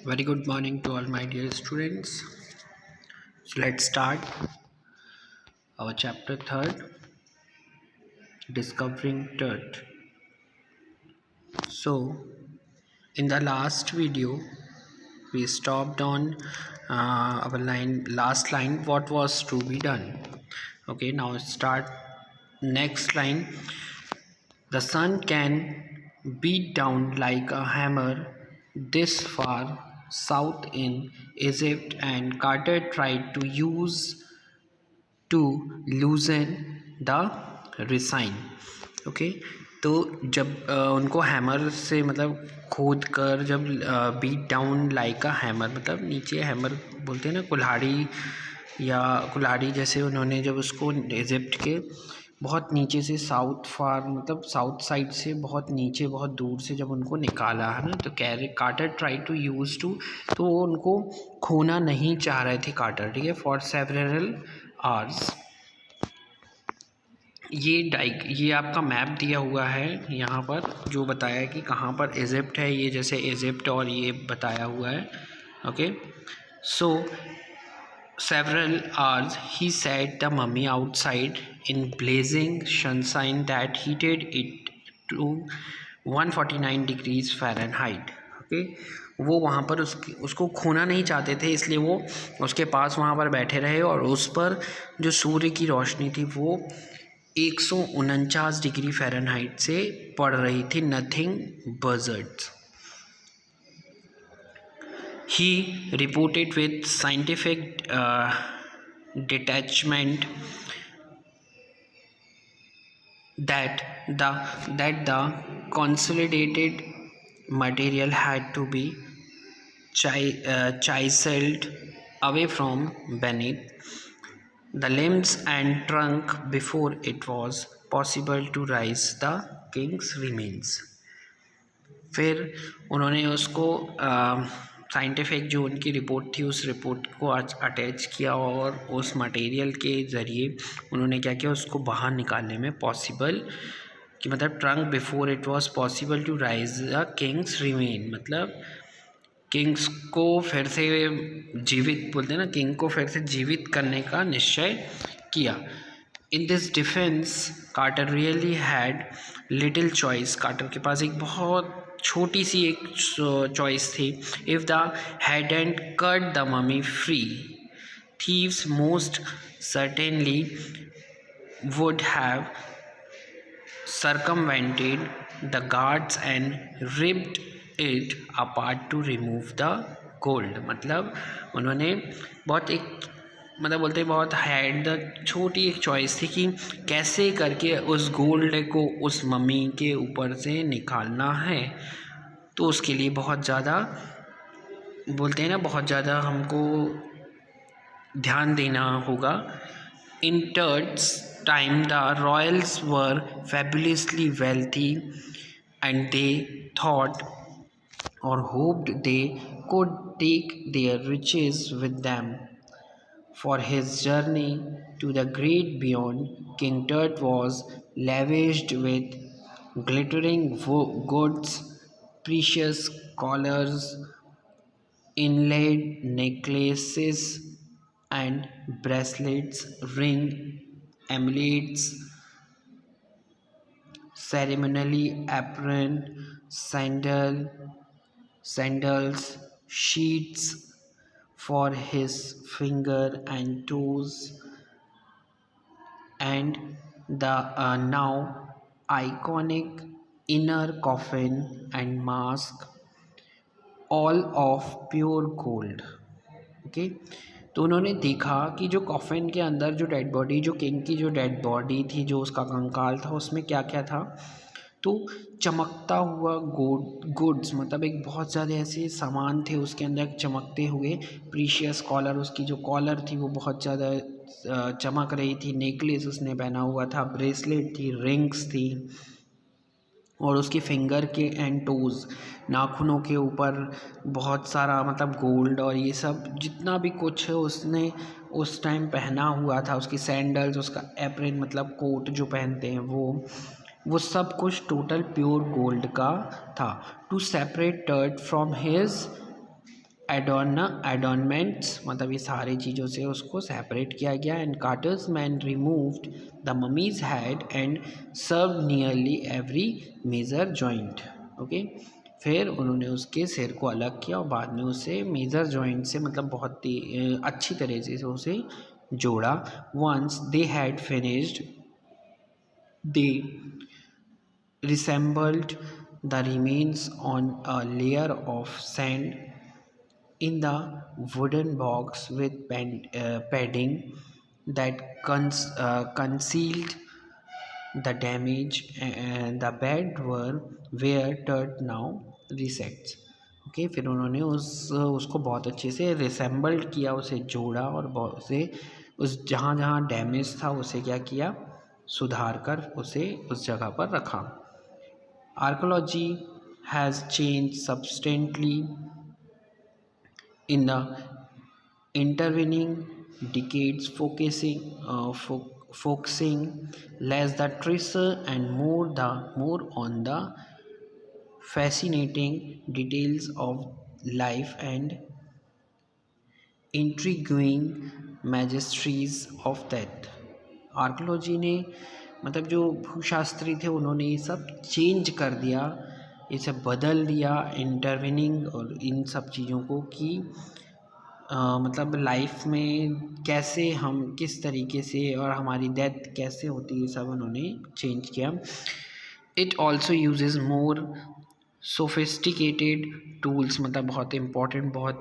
Very good morning to all my dear students. So let's start our chapter third, discovering dirt. So in the last video, we stopped on our last line. What was to be done? Okay, now start next line. The sun can beat down like a hammer this far south in Egypt, and Carter tried to use to loosen the resin. Okay, तो जब उनको hammer से मतलब खोद कर जब beat down like a hammer मतलब नीचे हैमर बोलते हैं ना, कुल्हाड़ी या कुल्हाड़ी जैसे उन्होंने जब उसको इजिप्ट के बहुत नीचे से साउथ फार मतलब साउथ साइड से बहुत नीचे बहुत दूर से जब उनको निकाला है ना, तो Carter try to use to, तो वो उनको खोना नहीं चाह रहे थे कार्टर, ठीक है, फॉर सेवरल आवर्स। ये आपका मैप दिया हुआ है यहाँ पर, जो बताया कि कहाँ पर इजिप्ट है, ये जैसे इजिप्ट और ये बताया हुआ है। Okay, so several hours he sat the mummy outside in blazing sunshine that heated it to 149 degrees Fahrenheit। Okay, वो वहाँ पर उसको खोना नहीं चाहते थे, इसलिए वो उसके पास वहाँ पर बैठे रहे और उस पर जो सूर्य की रोशनी थी वो 149 डिग्री फ़ारेनहाइट से पड़ रही थी। Nothing बजर्ड्स। He reported with scientific detachment that the consolidated material had to be chiseled away from beneath the limbs and trunk before it was possible to raise the king's remains। फिर उन्होंने उसको scientific जो उनकी report थी उस report को आज attach किया और उस मटेरियल के ज़रिए उन्होंने क्या किया, उसको बाहर निकालने में पॉसिबल कि मतलब trunk before it was possible to raise the king's remains, मतलब किंग्स को फिर से जीवित बोलते हैं ना, किंग को फिर से जीवित करने का निश्चय किया। In this defence Carter really had little choice. Carter के पास एक बहुत छोटी सी एक चॉइस थी। If the hadn't cut the mummy free, thieves most certainly would have circumvented the guards and ripped it apart to remove the gold। मतलब उन्होंने बहुत एक मतलब बोलते बहुत हैड द छोटी एक चॉइस थी कि कैसे करके उस गोल्ड को उस मम्मी के ऊपर से निकालना है। तो उसके लिए बहुत ज़्यादा बोलते हैं ना, बहुत ज़्यादा हमको ध्यान देना होगा। इन टर्ड्स time the royals were fabulously wealthy and they thought or hoped they could take their riches with them. For his journey to the great beyond, King Tut was lavished with glittering goods, precious collars, inlaid necklaces and bracelets, ring, amulets, ceremonially apron, sandals, sheets for his finger and toes, and the now iconic inner coffin and mask, all of pure gold। Okay, तो उन्होंने देखा कि जो coffin के अंदर जो dead body, जो king की जो डेड बॉडी थी, जो उसका कंकाल था, उसमें क्या क्या था, तो चमकता हुआ गुड्स मतलब एक बहुत ज़्यादा ऐसे सामान थे उसके अंदर चमकते हुए। प्रीशियस कॉलर, उसकी जो कॉलर थी वो बहुत ज़्यादा चमक रही थी। नेकलेस उसने पहना हुआ था, ब्रेसलेट थी, रिंग्स थी, और उसके फिंगर के एंड टोज़, नाखूनों के ऊपर बहुत सारा मतलब गोल्ड और ये सब जितना भी कुछ है उसने उस टाइम पहना हुआ था। उसकी सैंडल्स, उसका एप्रिन मतलब कोट जो पहनते हैं वो सब कुछ टोटल प्योर गोल्ड का था। टू सेपरेट टर्ट फ्रॉम हिज एडोनमेंट्स मतलब ये सारी चीज़ों से उसको सेपरेट किया गया। And Carter's man removed the mummy's head and severed nearly every major joint. Okay, फिर उन्होंने उसके सिर को अलग किया और बाद में उसे मेजर जॉइंट से मतलब बहुत ही अच्छी तरह से उसे जोड़ा। Once they had finished they resembled the remains on a layer of sand in the wooden box with padding that concealed the damage, and the bed where dirt now resets। Okay, फिर उन्होंने उसको बहुत अच्छे से रिसेंबल्ड किया, उसे जोड़ा और बहुत उसे उस जहाँ जहाँ डैमेज था उसे क्या किया, सुधार कर उसे उस जगह पर रखा। Archaeology has changed substantially in the intervening decades, focusing less the treasure and more on the fascinating details of life and intriguing mysteries of death। Archaeology ने मतलब जो भूशास्त्री थे उन्होंने ये सब चेंज कर दिया, ये सब बदल दिया इंटरविनिंग और इन सब चीज़ों को कि मतलब लाइफ में कैसे हम किस तरीके से और हमारी डेथ कैसे होती है, सब उन्होंने चेंज किया। It also uses more sophisticated tools मतलब बहुत इम्पॉर्टेंट बहुत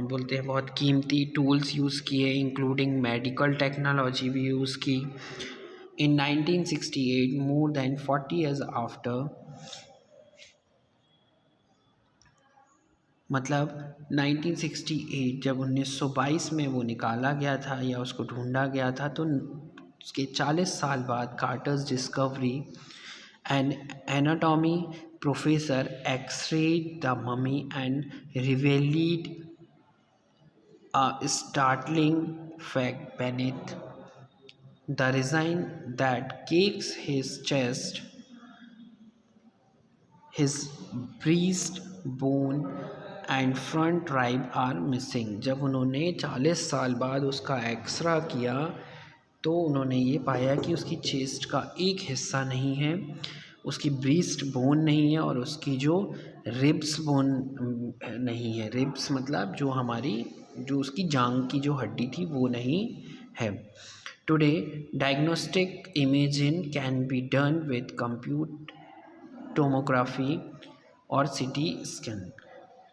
बोलते हैं बहुत कीमती टूल्स यूज़ किए, इंक्लूडिंग मेडिकल टेक्नोलॉजी भी यूज़ की। इन 1968 मोर देन 40 years आफ्टर मतलब 1968 जब 1922 में वो निकाला गया था या उसको ढूंढा गया था, तो उसके 40 साल बाद Carter's discovery and anatomy professor x-rayed the mummy and revealed a startling fact beneath the resin that cakes his chest, his breast bone and front rib are missing। जब उन्होंने 40 साल बाद उसका एक्सरा किया तो उन्होंने ये पाया कि उसकी चेस्ट का एक हिस्सा नहीं है, उसकी ब्रीस्ट बोन नहीं है और उसकी जो रिब्स बोन नहीं है। रिब्स मतलब जो हमारी जो उसकी जांग की जो हड्डी थी वो नहीं है। Today diagnostic imaging can be done with compute tomography और सिटी स्कैन।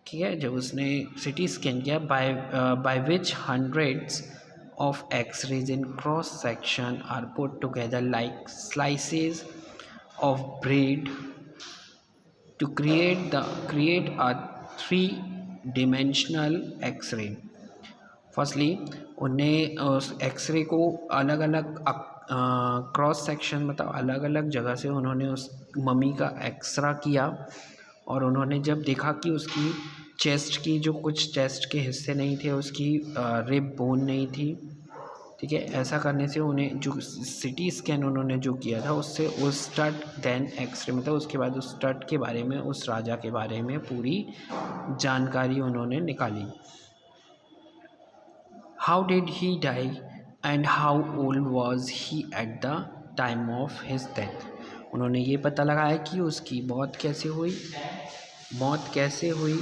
ठीक है, जब उसने सिटी स्कैन किया by which hundreds of X-rays in cross section are put together like slices of bread to create a three-dimensional X-ray। Firstly उन्हें उस x ray को अलग अलग क्रॉस सेक्शन मतलब अलग अलग जगह से उन्होंने उस मम्मी का एक्सरा किया और उन्होंने जब देखा कि उसकी चेस्ट की जो कुछ चेस्ट के हिस्से नहीं थे, उसकी रिब बोन नहीं थी, ठीक है, ऐसा करने से उन्हें जो सिटी स्कैन उन्होंने जो किया था उससे उस स्टड देन एक्सरे मतलब उसके बाद उस स्टड के बारे में उस राजा के बारे में पूरी जानकारी उन्होंने निकाली। How did he die and how old was he at the time of his death. उन्होंने ये पता लगाया कि उसकी मौत कैसे हुई